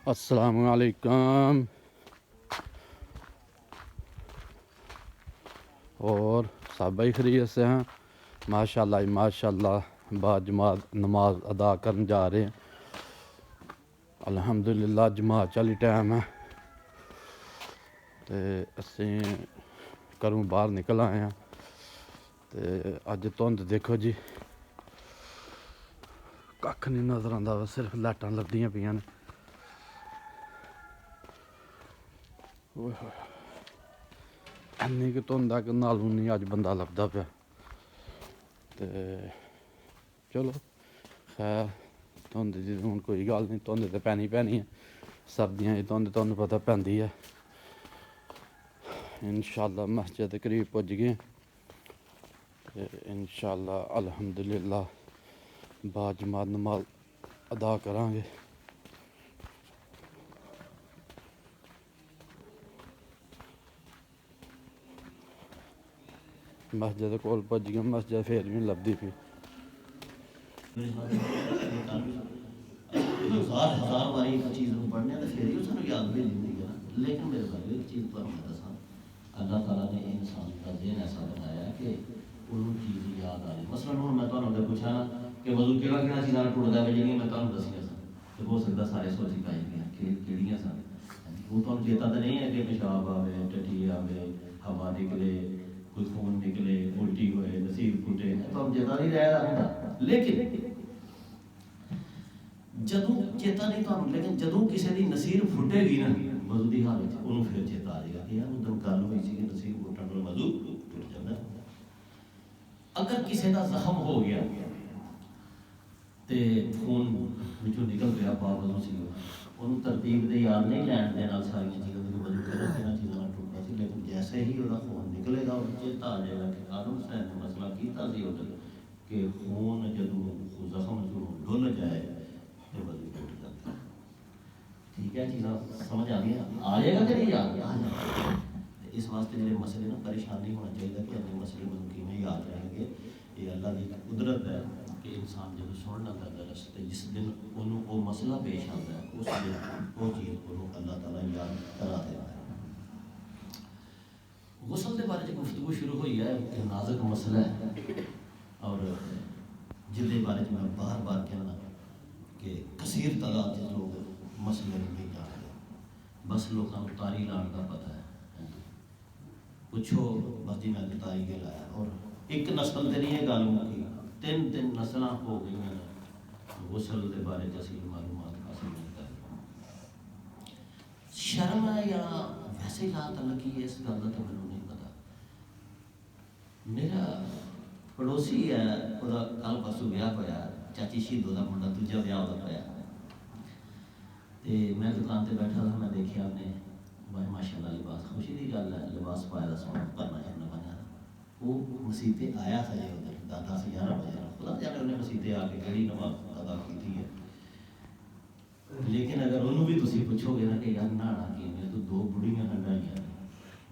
السلام علیکم. اور سب بھائی خیریت سے ہیں؟ ماشاء اللہ ماشاء اللہ باجماعت نماز ادا کرنے جا رہے ہیں. الحمدللہ جماعت والی ٹائم ہے تے اسی گھروں باہر نکل آئے ہیں تے اج دھند دیکھو جی کھ نہیں نظر آتا، صرف لائٹاں لگدیاں پیاں نے. اینی کہ دھند ہے کہ نالوں نہیں اج بندہ لبدا پیا. تے چلو خیر دھند دی ہن کوئی گل نہیں، دھند تے پینی ہے. سردیاں دی دھند تانوں پتہ پیندی ہے. انشاءاللہ مسجد قریب پہنچ گئے تے انشاءاللہ الحمدللہ باجماعت نماز ادا کران گے. مسجد کول پہنچ گئے، مسجد پھر بھی لبدی پئی. ہزار باری ایک چیز پڑھنے تو پھر ہی سانو یاد بھی نہیں ہے نا. لیکن میرے بھائی ایک چیز تو میں دساں، اللہ تعالیٰ نے انسان کا ذہن ایسا بنایا ہے کہ انہوں چیز یاد آ رہی. مثلاً ہوں میں تمہیں پوچھا نا کہ وضو کہڑا چیزاں ٹوٹتا ہے جی میں تمہیں دسیاں سن تو ہو سکتا سارے سوچی پائی گیا کہ کہڑیاں سن. وہ تمہیں چیتا تو نہیں ہے کہ پیشاب آئے، ٹٹی آئے، ہوا نکلے، کوئی خون نکلے، الٹی ہوئے، نصیب پھٹے، تمہیں چیتا نہیں رہا ہوں. لیکن جدوں چیتا نہیں تمہیں، لیکن جدوں کسی کی نصیر پھٹے گی نا وضو کی حالت انہوں پھر چیتا آ جائے گا کہ یار ادھر گل ہوئی سی کہ نصیر پھٹن والا وضو ٹوٹ جاتا ہے. اگر کسی کا زخم ہو گیا تے خون وچوں نکل گیا پاک وضو سی، انہوں ترتیب دے یاد نہیں لین دے نال ساری چیزاں دی وضو کرنا کہنا چیزاں ٹوٹنا سی. لیکن جیسے ہی وہ خون نکلے گا اور چیتا آ جائے گا کہ آدم حسین نے مسئلہ کیتا سی ادھر کہ خون جدوں زخم جو ڈل جائے تو وضو ٹوٹ جاتا ہے. ٹھیک ہے چیزاں سمجھ آ گیا؟ آ جائے گا کہ نہیں آ گیا؟ اس واسطے میرے مسئلے نا پریشان نہیں ہونا چاہیے کہ اپنے مسئلے میں کیوں یاد رہیں گے. یہ اللہ کی قدرت ہے کہ انسان جب سن لیتا ہے درس تو جس دن انہوں وہ مسئلہ پیش آتا ہے اس دن وہ چیز کو اللہ تعالیٰ یاد کرا دیتا ہے. غسل کے بارے میں گفتگو شروع ہوئی ہے کہ نازک مسئلہ ہے اور جن کے بارے میں بار بار کہنا کہ کثیر تعداد کے لوگ مسئلے نہیں جانتے. بس لوگوں کو تاری لان کا پتہ ہے، پوچھو بس جی میں تو تاری کے لایا. اور ایک نسل سے نہیں یہ گل مکی، تین نسل ہو گئی ہیں غسل کے بارے اسی معلومات حاصل نہیں کر. شرم ہے یا ویسے لا تعلقی ہے اس گل کا تو مجھے نہیں پتا. میرا پڑوسی ہے وہ کل پرسوں بیاہ ہوا، چاچی شہیدو کا منڈا دوجا بیاہ وہ ہوا. میں دکان سے بیٹھا تھا، میں دیکھا آپ نے ماشاء اللہ لباس خوشی کی گل ہے، لباس پایا سونا پرنا شرنا بنا. وہ مسیطے آیا تھا جی ادھر 10 11 بجے، خدا جانے انہیں مسیطے آ کے کہڑی نماز ادا کی ہے. لیکن اگر انہوں بھی تسی پوچھو گے نا کہ یار نہانا کی میں تو 2 بڑھیاں ہنڈائیاں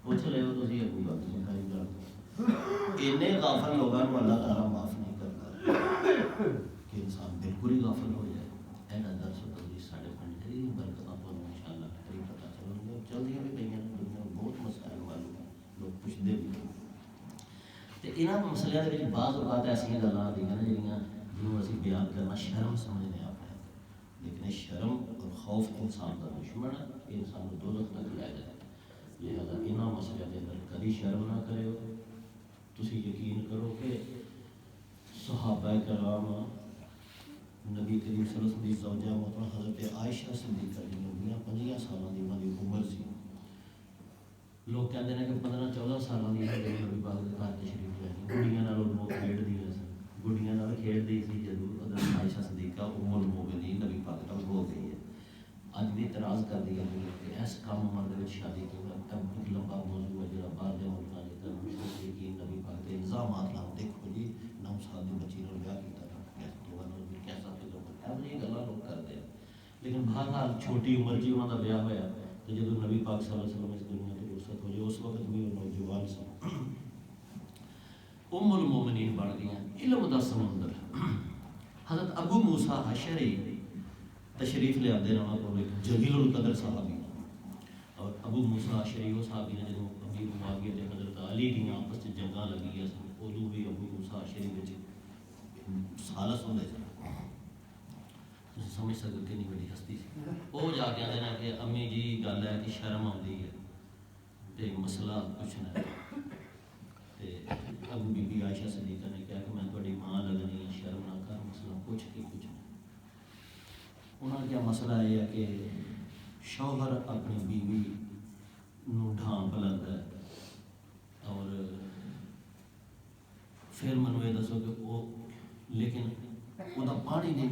پوچھ لے ہو تسی ابو گل تسی کھائی گل. اینے غافل لوگوں کو اللہ تعالیٰ معاف نہیں کرتا کہ انسان بالکل ہی غافل ہو جائے. اینا درس و تدریس ساڑھے پنڈ جی برکتاں تو انشاءاللہ تری پتہ چلیں گے. چلدیاں بھی پہیاں دنیا بہت مسائل معلوم لوگ پوچھتے بھی. تو یہاں مسئلے کے بعض اوقات ایسا گلیں آتی ہیں جہاں جنہوں اسی بیان کرنا شرم سمجھنے اپنے. لیکن شرم اور خوف انسان کا دشمن ہے، یہ انسان کو دوزخ تک لے جائے. لہذا انہاں مسئلے کے اندر کبھی شرم نہ کرو. تسی یقین کرو کہ صحابہ کرام نبی کریم صلی اللہ علیہ وسلم کی زوجہ محترمہ حضرت عائشہ صدیقہ جنہوں 50 سالوں کی انہوں کی عمر سی. لوگ کہتے ہیں کہ 15 14 سالوں کی نبی پاک کے گھر تشریف لے گئی. گڑیاں نال وہ کھیڈ دی سن، گڑیاں نال کھیڈ دی سی جدوں حضرت عائشہ صدیقہ ام المومنین نبی پاک نال ہو گئی ہے. اج بھی اعتراض کر دیا کہ اس کام عمر دے وچ شادی کیوں ہے. ایک لمبا موضوع ہے جڑا باہر دے ملکاں دے اندر مشرکین نبی پاک دے الزامات نال دیکھو جی 9 سال دی بچی نال بیاہ کیتا کیسا فکر ہے یہ گلاں لوگ کرتے ہیں. لیکن بہرحال چھوٹی عمر جی انہاں دا بیاہ ہویا تو جدوں نبی پاک صلی اللہ علیہ وسلم اس دنیا تے رخصت ہوئے اس وقت بھی وہ نوجوان سن. ام المومنین بن گئی علم دا سمندر. حضرت ابو موسیٰ حشری تشریف لے آتے ہیں وہاں کو جلیل القدر صحابی اور ابو موسیٰ اشعری وہ صحابی نے جدوں امیر معاویہ تے حضرت علی دی آپس وچ جنگاں لگی سن اودوں بھی ابو موسیٰ اشعری وچ سالس ہوندے سن تسی سمجھ سکتے کنی بڑی ہستی سی وہ جا کے آتے ہیں کہ امی جی گل ہے کہ شرم آتی ہے تے مسئلہ پوچھنا ہے تے ابو بی بی عائشہ صدیقہ نے کہا کہ میں تھوڑی ماں لگنی ہے شرم نہ کر مسئلہ پوچھ کے پوچھنا انہوں نے کیا مسئلہ یہ ہے کہ شوہر اپنی بیوی نو ڈھانپ لیتا ہے اور پھر منو یہ دسو کہ وہ لیکن وہ پانی نہیں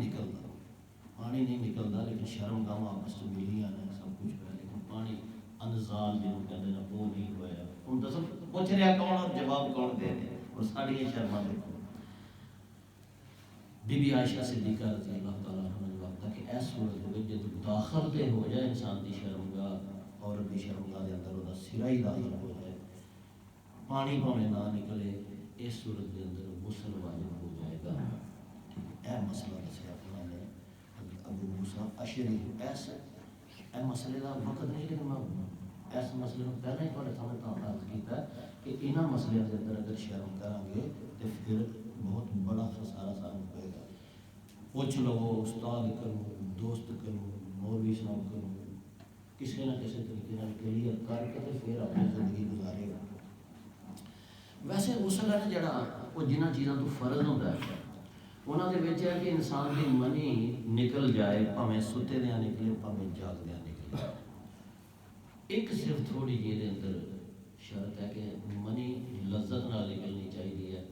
نکلتا لیکن شرم گاہ آپس میں ملیاں نے سب کچھ ہوا لیکن پانی انزال جنہوں کہتے ہیں وہ نہیں ہوا ہوں دسو پوچھ رہا کون اور جواب کون دے دے اور ساری یہ شرما دیکھو بی بی عائشہ صدیقہ رضی اللہ تعالیٰ عنہ نے جواب تھا کہ ایس صورت میں جب داخل تے ہو جائے انسان کی شرمگاہ عورت کی شرمگاہ کے اندر وہ سرا ہی داخل ہو جائے پانی پاویں نہ نکلے اس صورت کے اندر غسل واجب ہو جائے گا اے مسئلہ دسیا انہوں نے ابو موسیٰ اشعری اے مسئلے کا وقت نہیں لیکن میں اس مسئلے کو پہلے ہی تھوڑے سامنے تعارف کیتا کہ انہاں مسئلے کے اندر اگر شرم کریں گے تو پھر بہت بڑا خسارہ سامنے ہوئے گا پوچھ لو استاد کرو دوست کرو مولوی صاحب کرو کسی نہ کسی طریقے نال کلیئر کر کے تو پھر اپنی زندگی گزارے گا ویسے غسل ہے جڑا وہ جنہ چیزاں تو فرض ہوتا ہے انہوں نے وچ ہے کہ انسان کی منی نکل جائے پاویں ستے دیاں نکلے پاویں جاگدیاں نکلے ایک صرف تھوڑی جی دے اندر شرط ہے کہ منی لذت نال نکلنی چاہیے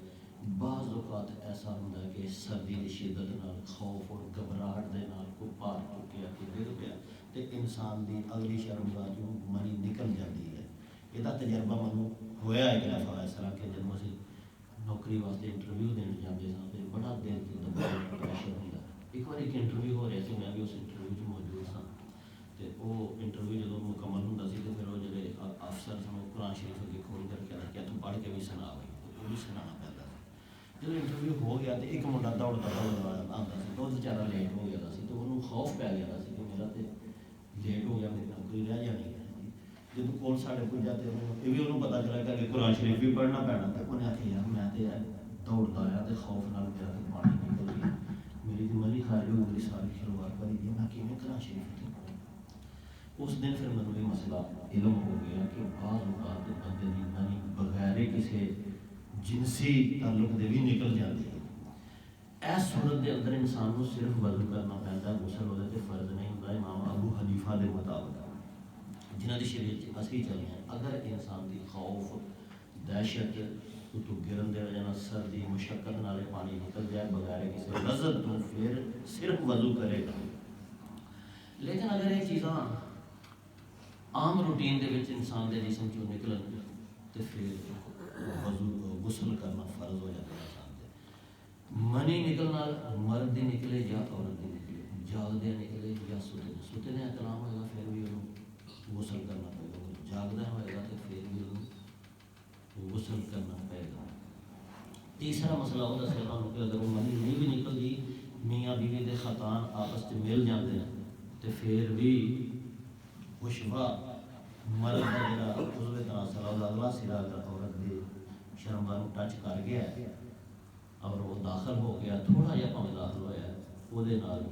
بعض اوقات ایسا ہوتا ہے کہ سردی کی شدت نال خوف اور گھبراہٹ دے نال کو پار چکیا کہ گر پیا تے انسان دی اگلی شرمگاہ جو منی نکل جاتی ہے یہ تجربہ منو ہویا ایک دفعہ اس طرح کہ جب اسی نوکری واسطے انٹرویو دین جاندے ساں تے بڑا دل تے دباؤ پریشر ہوندا ایک بار ایک انٹرویو ہو رہا سی میں بھی اس انٹرویو وچ موجود ساں تے وہ انٹرویو جدوں مکمل ہوندا سی تے پھر وہ جڑے افسر سن وہ قرآن شریف اگے کھول کر کے رکھیا تو پڑھ کے بھی سنا وہ بھی سنانا پیندا جب انٹرویو ہو گیا تو ایک منڈا دوڑتا آتا سی تو بیچارہ لیٹ ہو گیا سی تو انہوں خوف پی گیا سی کہ میرا تو لیٹ ہو گیا میری نوکری رہ جانی ہے جب کول ساڈے پجا تو یہ بھی انہوں پتا چلا کہ قرآن شریف بھی پڑھنا پینا تو انہیں آخیا یار میں تو دوڑتا آیا تو خوف نال میرا تو پانی نکل گیا میری تو منی خارج ہو گئی ساری شروعات کری دی میں کیویں قرآن شریف تے پڑھوں اس دن پھر مجھے یہ مسئلہ علم ہو گیا کہ بعض اوقات بندے کی منی بغیر کسی جنسی تعلق دے بھی نکل جاتی ہے اس صورت دے اندر انسان کو صرف وضو کرنا پیندا ہے غسل ہوے تے فرض نہیں ہوندا امام ابو حنیفہ دے مطابق جنہاں دی شریعت اسی چلے ہیں اگر انسان دی خوف دہشت تو گرن دے وجہ نال سردی مشقت نال پانی نکل جائے بغیر کسی لذت تو پھر صرف وضو کرے گا لیکن اگر یہ چیزاں عام روٹین دے وچ انسان دے جسم چوں نکلن تے پھر وضو غسل کرنا فرض ہو جاتا ہے انسان دے منی نکلنا مرد دی نکلے یا عورت دی نکلے جاگدے نکلے یا ستے دے کلام ہوئے گا پھر بھی انہوں غسل کرنا پڑے گا جاگدہ ہوئے گا تو پھر بھی انہوں غسل کرنا پڑے گا تیسرا مسئلہ وہ دسے گا کہ اگر وہ منی نہیں بھی نکلتی میاں بیوی دے خطان آپس میں مل جاتے ہیں تو پھر بھی خوشبا مرد کا جڑا عضو تناسل ہے اگلا سرا اگر عورت دے شرمگاہ نوں ٹچ کر گیا ہے اور وہ داخل ہو گیا تھوڑا جہا پاویں داخل ہوا ہے وہ دے نال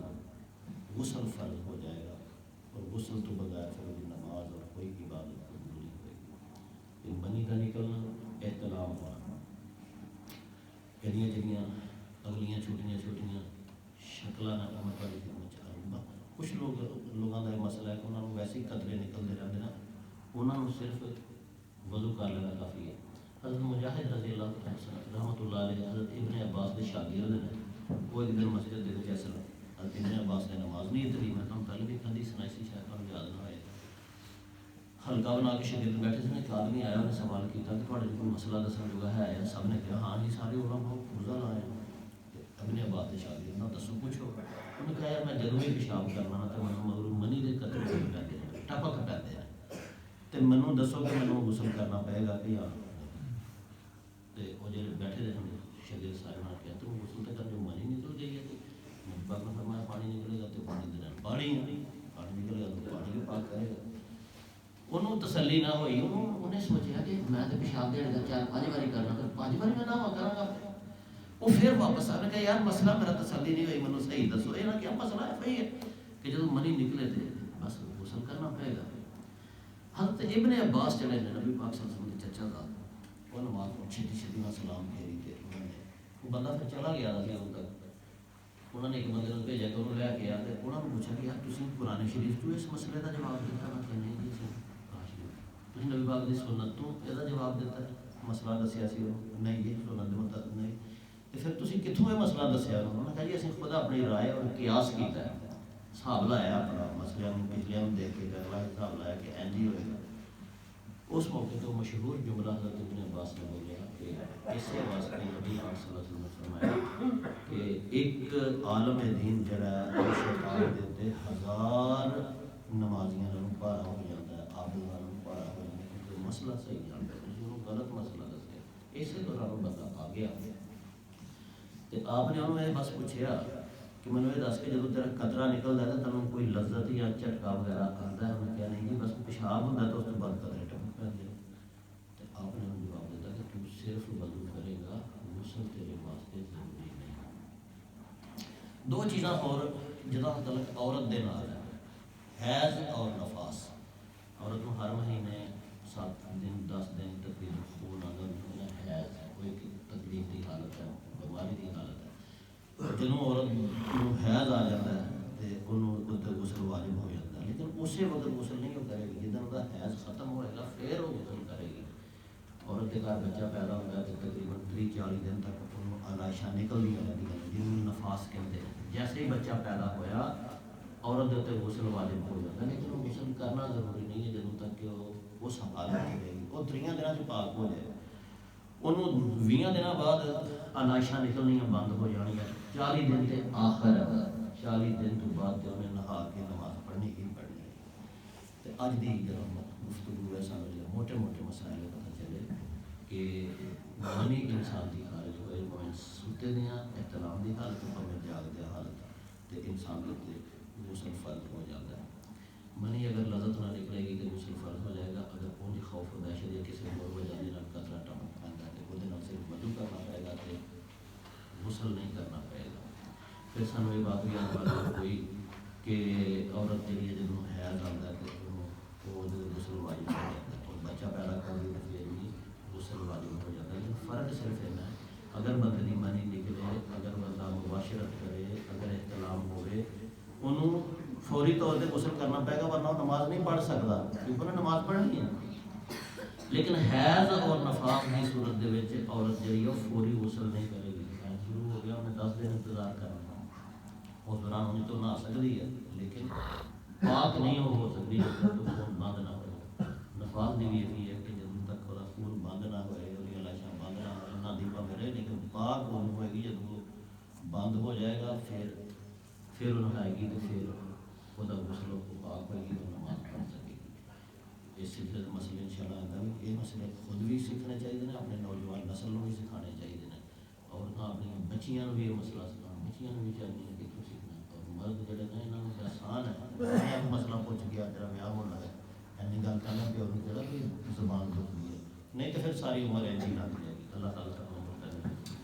غسل فرض ہو جائے گا اور غسل تو بغیر پھر وہ نماز اور کوئی عبادت قبول نہیں ہوئے گی منی کا نکلنا احتلام ہونا یہ جڑیاں اگلیاں چھوٹیاں شکل نہ میں پڑھی کچھ لوگوں کا مسئلہ ہے کہ انہوں نے ویسے ہی قطرے نکلتے رہتے ہیں انہوں نے صرف وضو کر لینا کافی ہے حضرت مجاہد رضی اللہ رحمۃ اللہ علیہ حضرت ابن عباس کے شاگرد ہیں وہ ایک دن مسجد دے جیسا حضرت ابن عباس نے نماز نہیں اتری میں تم پہلے بھی کدی سنائی سی شاید تمہیں یاد نہ آئے حلقہ بنا کے شاگرد بیٹھے تھے ایک آدمی آیا انہیں سوال کیا کہ تھوڑے کوئی مسئلہ دسن جو ہے سب نے کہا ہاں جی سارے علماء بزرگ آئے ابن عباس کے شاگرد نہ دسو پوچھو انہوں نے کہا یار میں جدوں بھی پیشاب کرنا تو میں مگر منی دے قطرے سے پیندے ہیں ٹپک پیندے ہیں تو مینوں دسو کہ مینوں غسل کرنا پائے گا کہ یا تو وہ جو بیٹھے رہے شاگرد سارے نے کہا تو غسل تو کر جو منی نکل گئی ہے تو باقی فرمایا پانی نکلے گا تو پانی تسلی پانی نکل گیا تو پانی بھی پاک کرے گا. انہوں تسلی نہ ہوئی, انہیں سوچا کہ میں تو پیشاب دینے کا 4-5 باری کرنا, تو 5 باری میں نہ ہوا کروں گا. وہ پھر واپس آ کہ یار مسئلہ میرا تسلی نہیں ہوئی, مجھے صحیح دسو یہ کیا مسئلہ ہے. صحیح ہے کہ جب منی نکلے تھے بس غسل کرنا پڑے گا. حضرت ابن عباس چلے نے نبی پاک صلی اللہ علیہ وسلم کے چچا کا, وہ نماز کو چھتی چھتی میں سلام پھیری تھے. وہ بندہ پھر چلا گیا تھا ان تک. انہوں نے ایک بندے کو بھیجا کہ انہوں نے لے کے آیا, انہوں نے پوچھا کہ یار تم قرآن شریف تو اس مسئلے کا جواب دیتا نا کہ نہیں جی تم نبی پاک کی سنت تو یہ جواب دیتا ہے, مسئلہ دسیا سی نہیں جی سنت کے مطابق نہیں. تو پھر تم کتوں یہ مسئلہ دسیا؟ انہوں نے کہا جی اِسی خود اپنی رائے اور قیاس کیتا ہے, حساب لایا اپنا مسئلے پچھلے دیکھ کے اگلا حساب لایا کہ این جی ہوئے گا. اس موقع تو مشہور جملہ حضرت ابن عباس نے بولیا کہ اس واسطے نبی پاک صلی اللہ علیہ وسلم نے فرمایا کہ ایک عالم دین جڑا ہے اس عالم دے 1000 نمازیاں نوں پارا ہو جاتا ہے, عابداں نوں پارا ہو جاتا ہے, کیونکہ مسئلہ صحیح جانتا ہے, جنہوں غلط مسئلہ دسیا. اسی دوران بندہ آ گیا تو آپ نے انہوں نے بس پوچھا کہ میں نے یہ دس کے جب تیرا قطرہ نکلتا ہے تو تمہیں کوئی لذت یا جھٹکا وغیرہ آتا ہے؟ انہوں نے کہا نہیں جی بس پیشاب ہوتا ہے تو اس کے بعد قطرے ٹپک پہ. تو آپ نے انہوں جواب دیتا کہ تو صرف وضو کرے گا, غسل تیرے واسطے ضروری نہیں. 2 چیزاں اور جہاں تعلق عورت دے نال ہے, حیض اور نفاس. عورت کو ہر مہینے 7 دن 10 دن تقریباً خون آتا ہے. حیض کوئی تکلیف کی حالت ہے, بیماری کی حالت ہے. جدوں عورت کو حیض آ جاتا ہے تو انہوں غسل واجب ہو جاتا ہے, لیکن اسی وقت غسل نہیں وہ کرے گی جدن کا حیض ختم ہوئے گا پھر وہ غسل کرے گی. عورت کے گھر بچہ پیدا ہوتا ہے تو تقریباً 30-40 دن تک علائشاں نکلتی رہتی ہیں جنہوں نفاس کہتے ہیں. جیسے ہی بچہ پیدا ہوا عورت کے اتنے غسل واجب ہو جاتا ہے, لیکن وہ غسل کرنا ضروری نہیں ہے جدوں تک کہ وہ اس حالت میں رہے گی. وہ 3 دنوں سے پاک ہو جائے, انہوں 20 دنوں بعد علائشاں نکلنیاں بند ہو جانیاں. 40 دن کے آخر ہے, 40 دن تو بعد انہیں نہا کے نماز پڑھنی ہی پڑھنی ہے. تو اج دی جب گفتگو ہے سانوں جو موٹے موٹے مسائل پتہ چلے کہ منی انسان کی خارج ہوئے میں ستے دیاں احتلام کی حالت میں جاگدہ حالت تو انسان کے غسل فرض ہو جاتا ہے. منی اگر لذت نہ نکلے گی تو غسل فرض ہو جائے گا. اگر اونج خوف و دہشت یا کسی اور وجہ کے قطرہ ٹپک پاتا ہے تو وہ صرف وضو کرنا پڑے گا تو غسل نہیں کرنا پڑے گا. پھر سانوں یہ بات بھی یاد ہوئی کہ عورت کے لیے جب حیض آتا ہے تو وہ غسل واجب ہو جاتا ہے, اور بچہ پیدا کر دی تو پھر بھی غسل واجب ہو جاتا ہے. لیکن فرق صرف اتنا ہے اگر بندے کی منی نکلے, اگر بندہ مباشرت کرے, اگر احتلام ہوئے, انہوں فوری طور پہ غسل کرنا پڑے گا ورنہ وہ نماز نہیں پڑھ سکتا کیونکہ انہیں نماز پڑھنی ہے. لیکن حیض اور نفاس کی صورت دے وچ عورت جڑی ہے فوری غسل نہیں کرے گی. شروع ہو گیا انہیں 10 دن انتظار کرنا, اس دوران انہیں تو نہا سکتی ہے لیکن پاک نہیں ہو سکتی جب تک تو خون بند نہ ہو. نفاس کی بھی یہی ہے کہ جب تک وہ خون بند نہ ہوئے, وہ علائشاں بند نہ ہوئے, نہ دیپا میں رہے, لیکن پاک وہ ہوئے گی جب وہ بند ہو جائے گا پھر انہیں آئے گی تو پھر خدا غسل کو پاک ہوئے گی تو نماز پڑھ سکے گی. اس سلسلے مسئلے انشاءاللہ آئندہ بھی یہ مسئلے خود بھی سیکھنے چاہیے, اپنے نوجوان نسل کو بھی سکھانے چاہیے, اور اپنی بچیاں بھی یہ مسئلہ سکھانا. بچیاں بھی چاہیے کہ تو سیکھنا, اور مرد جڑے نے انہوں نے آسان ہے مسئلہ پوچھ گیا تیرا بیاہ ہونا ہے اینی گل کرنا کہ انہوں جڑا کہ زبان دکھتی ہے, نہیں تو پھر ساری عمر ایسی لگ جائے گی. اللہ تعالیٰ سب کو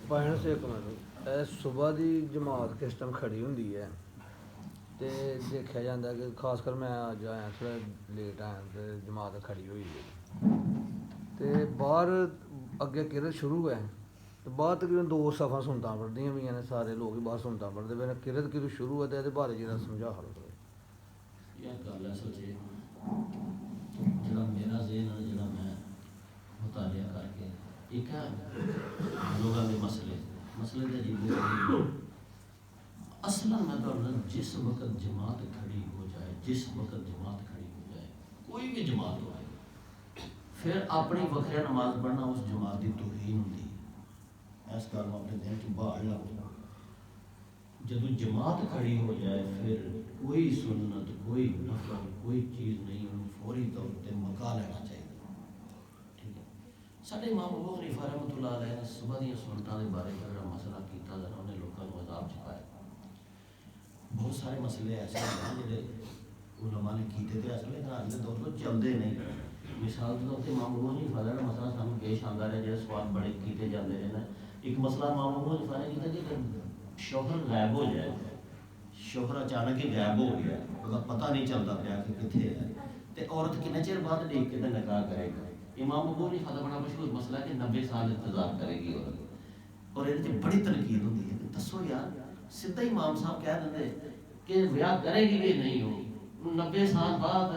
پڑھنے سے ایک منٹ صبح دی جماعت کس ٹائم کھڑی ہوندی ہے تے دیکھا جاتا ہے کہ خاص کر میں اج آیا تھوڑا لیٹ آیا تے جماعت کھڑی ہوئی ہے تے باہر اگے کرت شروع ہے تو باہر تقریباً 2 صفاں سنتاں پڑھدیاں بھی نے, سارے لوگ ہی باہر سنتاں پڑھتے پے. کرت کدوں شروع ہے تے بارے جرا سمجھا حال کرو. یہ گل ہے سوچے جڑا میرا ذہن ہے, جڑا میں مطالعہ کر کے ایک ہے لوگوں کے مسئلے کے عجیب اصل میں تو جس وقت جماعت کھڑی ہو جائے, جس وقت جماعت کھڑی ہو جائے, کوئی بھی جماعت ہو پھر اپنی وکھرا نماز پڑھنا اس جماعت کی توہین ہوتی ہے. اس کار میں اپنے ذہن کی باہر لاؤں, جب جماعت کھڑی ہو جائے پھر کوئی سنت, کوئی نفل, کوئی چیز نہیں, انہوں فوری طور پہ مکا لینا چاہیے. ٹھیک ہے, سارے امام ابو حنیفہ رحمۃ اللہ علیہ نے صبح دیا سنتوں کے بارے میں مسئلہ کیتا, انہوں نے لوگوں کو عذاب چکایا. بہت سارے مسئلے ایسے ہیں جڑے علماء نے کیتے تھے اصل میں اج دے دور تو چلتے نہیں. مثال کے طور پہ امام ابو حنیفہ کا مسئلہ سانوں پیش آندا ہے جڑے سوال بڑے کیتے جاندے ہیں نا. ایک مسئلہ امام ابو حنیفہ نے کیتا کہ شوہر غائب ہو جائے, شوہر اچانک ہی غائب ہو گیا, اس کا پتہ نہیں چلتا پیا کہ کتنے ہے, تے عورت کتنے چیر بعد دیکھ کے نکاح کرے گا. امام ابو حنیفہ کا بڑا مشہور مسئلہ ہے کہ 90 سال انتظار کرے گی عورت. اور یہ بڑی تنقید ہوتی ہے کہ دسو یار, سیدھا امام صاحب کہہ دیں کہ بیاہ کرے گی کہ نہیں ہو 90 سال بعد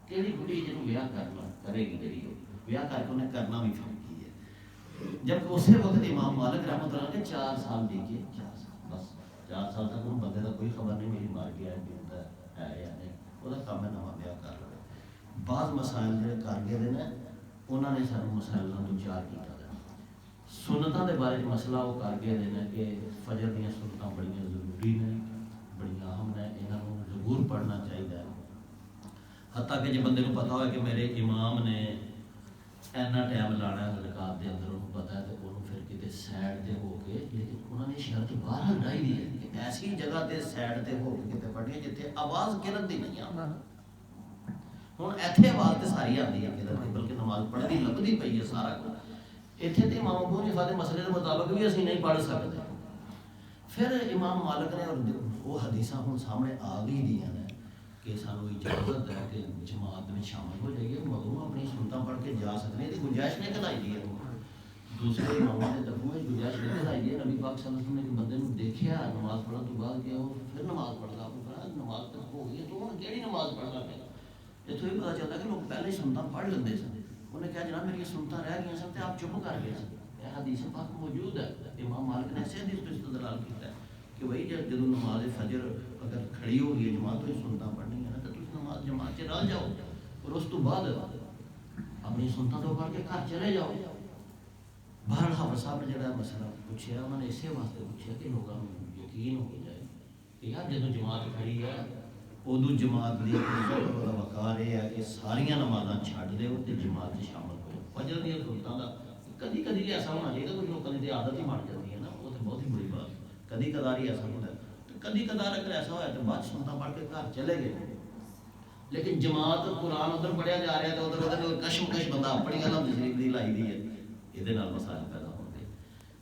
کہڑی بڑی جنوں بیاہ کرنا کرے گی جی ہو بیاہ کر کے انہیں کرنا بھی فرق ہے. جب اسی وقت امام مالک رحمۃ اللہ نے 4 سال دیکھیے, 4 سال بس 4 سال تک ان بندے کا کوئی خبر نہیں میری مار گیا ہے یا نہیں, وہ کام ہے نواں بیاہ کر لو. بعض مسائل جڑے کر گئے ہیں انہوں نے سارے مسائل کا 2-4 کیا. سنتوں کے بارے مسئلہ وہ کر کے دینا کہ فجر دیا سنتیں بڑی ضروری نے, بڑی اہم نے, یہاں ضرور پڑھنا چاہیے. حتیٰ کہ جب بندے کو پتا ہو کہ میرے امام نے اینا ٹائم لانا ہے رکعت دے اندر, انہوں پتا ہے تو انہوں پھر کتنے سائڈ تے ہو کے, لیکن انہوں نے شرط باہر ہٹائی دی ہے کہ ایسی جگہ تے سائڈ تے ہو کے کتنے پڑھنی ہے جتنے آواز قرت دی نہیں آتی. ہوں ایتھے آواز تے ساری آتی ہے قرت دی, بلکہ نماز پڑھنی لبھی پئی ہے سارا کچھ. اتنے تو امام ابو حنیفہ کے مسئلے کے مطابق بھی اسی نہیں پڑھ سکتے. پھر امام مالک نے, اور وہ حدیث ہوں سامنے آ گئی دیا نے کہ سانو اجازت ہے کہ جماعت میں شامل ہو جائیے, مگر اپنی سنتیں پڑھ کے جا سکتے ہیں. گنجائش نہیں کرائی دی ہے. دوسرے اماموں نے طرفوں میں گنجائش نہیں کرائی دی ہے. نبی پاک صلی اللہ علیہ وسلم نے بندے کو دیکھا نماز پڑھنے تو بعد کہ وہ پھر نماز پڑھتا, آپ نے کہا نماز تو ہو گئی تو ہوں کہڑی نماز پڑھنا پہ. اتوں ہی پتا چلتا کہ لوگ پہلے ہی سنتیں پڑھ لیندے سن. انہیں کہا جناب میری سنتیں رہ گئی سن تو آپ چپ کر گئے سن. یہ حدیث پاک موجود ہے. امام مالک نے ایسے حدیث پہ استدلال کیا ہے کہ بھائی جب نماز فجر اگر کھڑی ہو گئی ہے جماعت تو سنتیں پڑھنی ہے نا, تو تم نماز جماعت سے رہ جاؤ اور اس تو بعد اپنی سنتیں تو پڑھ کے گھر چلے جاؤ. بہرحال حافظ صاحب نے جڑا مسئلہ پوچھا, انہوں نے اسی واسطے پوچھا کہ لوگوں کو یقین ہو جائے کہ یار جب جماعت کھڑی ہے ادو جماعت کی وقار یہ ہے کہ ساریا نمازاں چھڈ دو تو جماعت سے شامل ہو. فجر دیا سنتوں کا کدی کدی ایسا ہونا چاہیے, کچھ لوگوں کی عادت ہی بن جاتی ہے نا, وہ تو بہت ہی بری بات. کدی کدار ہی ایسا ہوتا ہے, کدی کدار اگر ایسا ہوا تو بعد سنتیں پڑھ کے گھر چلے گئے. لیکن جماعت قرآن ادھر پڑھیا جا رہا ہے تو ادھر کشمکش بندہ اپنی الحمد شریف کی لائی دی ہے, یہ مسائل پیدا ہو گئے.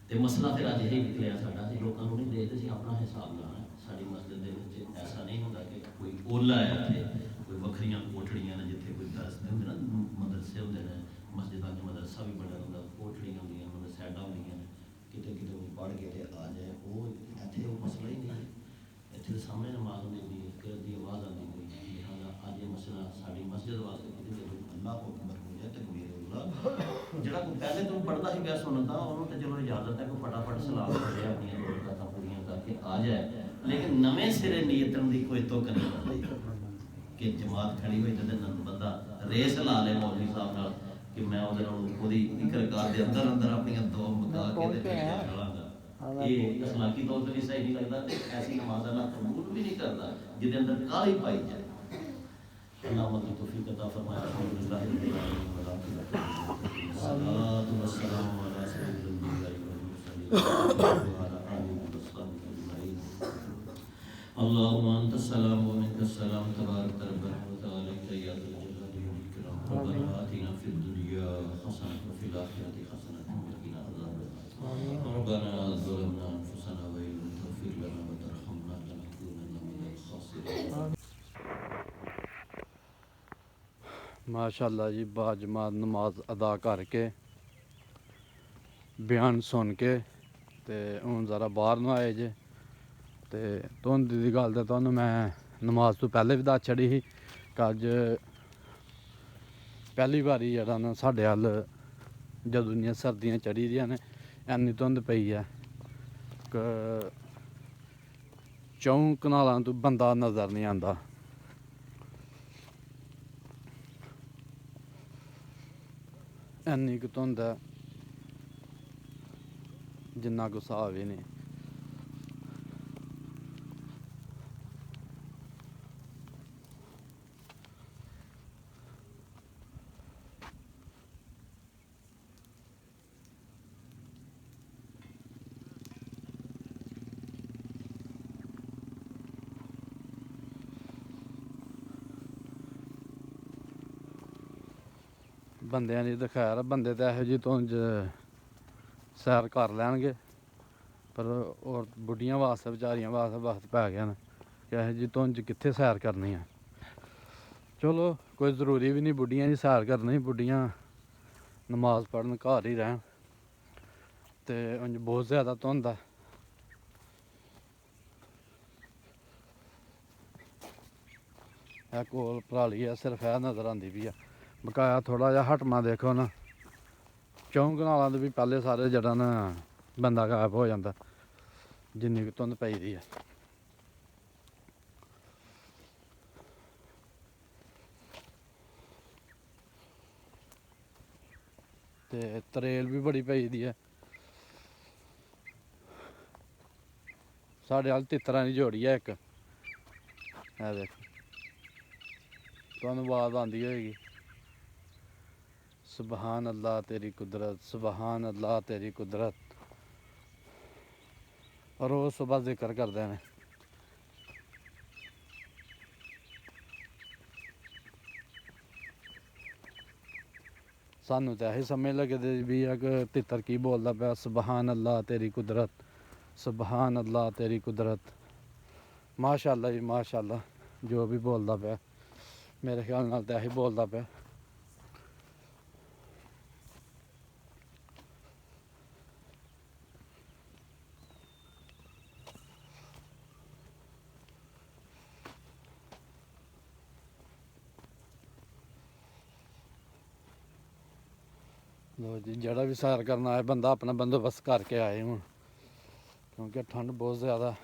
تو مسئلہ پھر اج یہی نکلیا ساڈا, اسی لوگوں کو نہیں دیکھتے سی اپنا حساب لانا. ساری مسجد کے ایسا نہیں ہوتا کہ کوئی اولا ہے اتنے کوئی وکھریاں کوٹڑیاں نے جتنے کوئی درس ہوں نا, مدرسے ہوتے ہیں مسجد کا مدرسہ بھی بڑا ہوتا, کوٹڑیاں ہوتی ہیں سائڈاں ہوتی ہیں, کتنے کتنے وہ پڑھ کے آ جائے. وہ اتنے وہ مسئلہ ہی نہیں ہے. اتنے سامنے نماز ہوتی ہے, قرت کی آواز آتی ہے. لہٰذا اج یہ مسئلہ ساری مسجد واسطے کتنے اللہ کو اکبر ہو جائے تکبیر اللہ, جہاں کوئی پہلے تم پڑھتا ہی پیا سنتا انہوں تو چلو اجازت ہے کہ فٹافٹ سلام پڑھے اپنی رکعتاں پوریاں کر کے آ جائے. لیکن نویں سرے نیتن کی کوئی توک نہیں کہ جماعت کھڑی ہوئی تو بندہ ریس لا لے مولوی صاحب نال کہ میں وہ ایک رکعت کے اندر اندر اپنی دو مکا کے چڑھا گا. یہ اخلاقی طور پہ بھی صحیح نہیں لگتا. ایسی نماز اللہ قبول بھی نہیں کرتا جس کے اندر کالی پائی جائے. اللہ مدد توفیق عطا فرمائے. الحمدللہ رب العالمین والصلاۃ والسلام علی سید الانبیاء والمرسلین وعلی آلہ وصحبہ اجمعین. اللهم انت السلام ومنك السلام تبارك ربنا وتعالى يا ذا الجلال والاكرام. ربنا آتنا في الدنيا حسنة وفي الآخرة حسنة وقنا عذاب النار. ربنا ظلمنا انفسنا وان لم تغفر لنا وترحمنا لنكونن من الخاسرين. ماشاءاللہ جی, با جماعت نماز ادا کر کے بیان سن کے تے ہوں ذرا باہر نہ آئے جے. تے دھند دی گل تے تانوں میں نماز تو پہلے بھی دس چھڑی سی کہ اج پہلی باری جڑا نا ساڈے ہل جدوں دیاں سردیاں چڑھی دیاں نے اینی دھند پئی ہے کہ 4 کنالاں تو بندہ نظر نہیں آندا. اینی کہ دھند ہے جنہ کو حساب ہی نہیں. ਬੰਦਿਆਂ ਦੀ ਤਾਂ ਖੈਰ ਆ, ਬੰਦੇ ਤਾਂ ਇਹੋ ਜਿਹੀ ਧੁੰਦ 'ਚ ਸੈਰ ਕਰ ਲੈਣਗੇ, ਪਰ ਔਰ ਬੁੱਢੀਆਂ ਵਾਸਤੇ ਵਿਚਾਰੀਆਂ ਵਾਸਤੇ ਵਕਤ ਪੈ ਗਿਆ ਨਾ ਕਿ ਇਹੋ ਜਿਹੀ ਧੁੰਦ 'ਚ ਕਿੱਥੇ ਸੈਰ ਕਰਨੀ ਆ। ਚਲੋ ਕੋਈ ਜ਼ਰੂਰੀ ਵੀ ਨਹੀਂ ਬੁੱਢੀਆਂ ਦੀ ਸੈਰ ਕਰਨੀ, ਬੁੱਢੀਆਂ ਨਮਾਜ਼ ਪੜ੍ਹਨ ਘਰ ਹੀ ਰਹਿਣ। ਤੇ ਉਂਝ ਬਹੁਤ ਜ਼ਿਆਦਾ ਧੁੰਦ ਆ। ਇਹ ਕੋਲ ਪਰਾਲੀ ਆ, ਸਿਰਫ ਇਹ ਨਜ਼ਰ ਆਉਂਦੀ ਵੀ ਆ। ਬਕਾਇਆ ਥੋੜਾ ਜਿਹਾ ਹਟਮਾ ਦੇਖੋ ਨਾ, 4 ਕਨਾਲਾਂ ਦੇ ਵੀ ਪਹਿਲੇ ਸਾਰੇ ਜਿਹੜਾ ਨਾ ਬੰਦਾ ਗਾਇਬ ਹੋ ਜਾਂਦਾ, ਜਿੰਨੀ ਕੁ ਧੁੰਦ ਪਈ ਦੀ ਆ। ਤੇ ਤਰੇਲ ਵੀ ਬੜੀ ਪਈ ਦੀ ਆ। ਸਾਡੇ ਵੱਲ ਤਿੱਤਰਾਂ ਦੀ ਜੋੜੀ ਆ ਇੱਕ, ਇਹ ਦੇਖ, ਤੁਹਾਨੂੰ ਆਵਾਜ਼ ਆਉਂਦੀ ਹੋਏਗੀ। ਸੁਬਹਾਨ ਅੱਲਾ ਤੇਰੀ ਕੁਦਰਤ, ਸੁਬਹਾਨ ਅੱਲਾ ਤੇਰੀ ਕੁਦਰਤ। ਰੋਜ਼ ਸੁਬਹ ਜ਼ਿਕਰ ਕਰਦੇ ਨੇ। ਸਾਨੂੰ ਤਾਂ ਇਹੀ ਸਮਝ ਲੱਗਦੀ ਵੀ ਆ ਕਿ ਤਿੱਤਰ ਕੀ ਬੋਲਦਾ ਪਿਆ, ਸੁਬਹਾਨ ਅੱਲਾ ਤੇਰੀ ਕੁਦਰਤ, ਸੁਬਹਾਨ ਅੱਲਾ ਤੇਰੀ ਕੁਦਰਤ। ਮਾਸ਼ਾ ਅੱਲਾ ਜੀ, ਮਾਸ਼ਾ ਅੱਲਾ, ਜੋ ਵੀ ਬੋਲਦਾ ਪਿਆ ਮੇਰੇ ਖਿਆਲ ਨਾਲ ਤਾਂ ਇਹੀ ਬੋਲਦਾ ਪਿਆ। ਲੋ ਜੀ, ਜਿਹੜਾ ਵੀ ਸੈਰ ਕਰਨ ਆਏ ਬੰਦਾ ਆਪਣਾ ਬੰਦੋਬਸਤ ਕਰਕੇ ਆਏ ਹੁਣ, ਕਿਉਂਕਿ ਠੰਡ ਬਹੁਤ ਜ਼ਿਆਦਾ।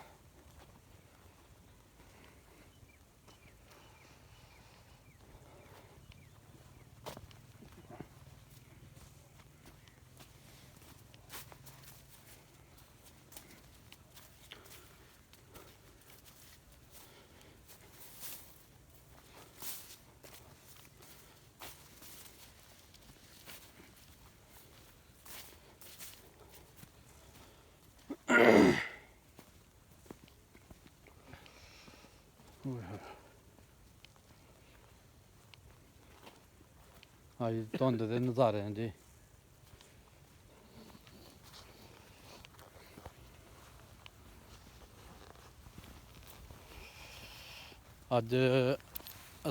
ਹਾਂਜੀ, ਧੁੰਦ ਦੇ ਨਜ਼ਾਰੇ ਆ ਜੀ। ਅੱਜ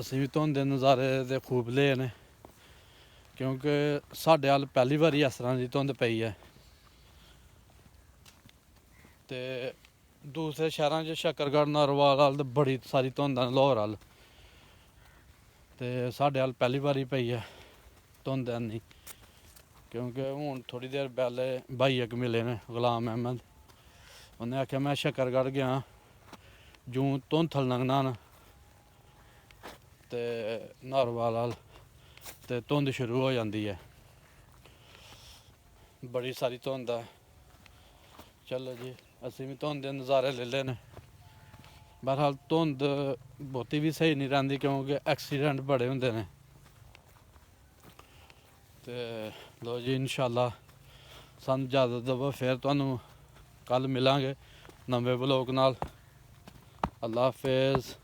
ਅਸੀਂ ਵੀ ਧੁੰਦ ਦੇ ਨਜ਼ਾਰੇ ਦੇ ਖੂਬ ਲਏ ਨੇ, ਕਿਉਂਕਿ ਸਾਡੇ ਵੱਲ ਪਹਿਲੀ ਵਾਰੀ ਇਸ ਤਰ੍ਹਾਂ ਦੀ ਧੁੰਦ ਪਈ ਹੈ। ਤੇ ਦੂਸਰੇ ਸ਼ਹਿਰਾਂ 'ਚ ਸ਼ੱਕਰਗੜ੍ਹ, ਨਾਰੋਵਾਲ ਵੱਲ ਤਾਂ ਬੜੀ ਸਾਰੀ ਧੁੰਦ ਆ, ਲਾਹੌਰ ਵੱਲ, ਤੇ ਸਾਡੇ ਵੱਲ ਪਹਿਲੀ ਵਾਰੀ ਪਈ ਹੈ ਧੁੰਦ ਇੰਨੀ। ਕਿਉਂਕਿ ਹੁਣ ਥੋੜ੍ਹੀ ਦੇਰ ਪਹਿਲੇ ਭਾਈ ਇੱਕ ਮਿਲੇ ਨੇ, ਗੁਲਾਮ ਅਹਿਮਦ, ਉਹਨੇ ਆਖਿਆ ਮੈਂ ਸ਼ੱਕਰਗੜ੍ਹ ਗਿਆ, ਜੂੰ ਧੁੰਥਲ ਲੰਘਣਾ ਨਾ ਤੇ ਨਾਰੋਵਾਲ ਵੱਲ ਤੇ ਧੁੰਦ ਸ਼ੁਰੂ ਹੋ ਜਾਂਦੀ ਹੈ, ਬੜੀ ਸਾਰੀ ਧੁੰਦ ਹੈ। ਚਲੋ ਜੀ, ਅਸੀਂ ਵੀ ਧੁੰਦ ਦੇ ਨਜ਼ਾਰੇ ਲੈ ਲਏ ਨੇ। ਬਹਰਹਾਲ ਧੁੰਦ ਬਹੁਤੀ ਵੀ ਸਹੀ ਨਹੀਂ ਰਹਿੰਦੀ, ਕਿਉਂਕਿ ਐਕਸੀਡੈਂਟ ਬੜੇ ਹੁੰਦੇ ਨੇ। ਤੇ ਲੋ ਜੀ, ਇਨਸ਼ਾਅੱਲਾ ਸਾਨੂੰ ਇਜਾਜ਼ਤ ਦੇਵੋ, ਫਿਰ ਤੁਹਾਨੂੰ ਕੱਲ੍ਹ ਮਿਲਾਂਗੇ ਨਵੇਂ ਵਲੋਗ ਨਾਲ। ਅੱਲਾ ਹਾਫਿਜ਼।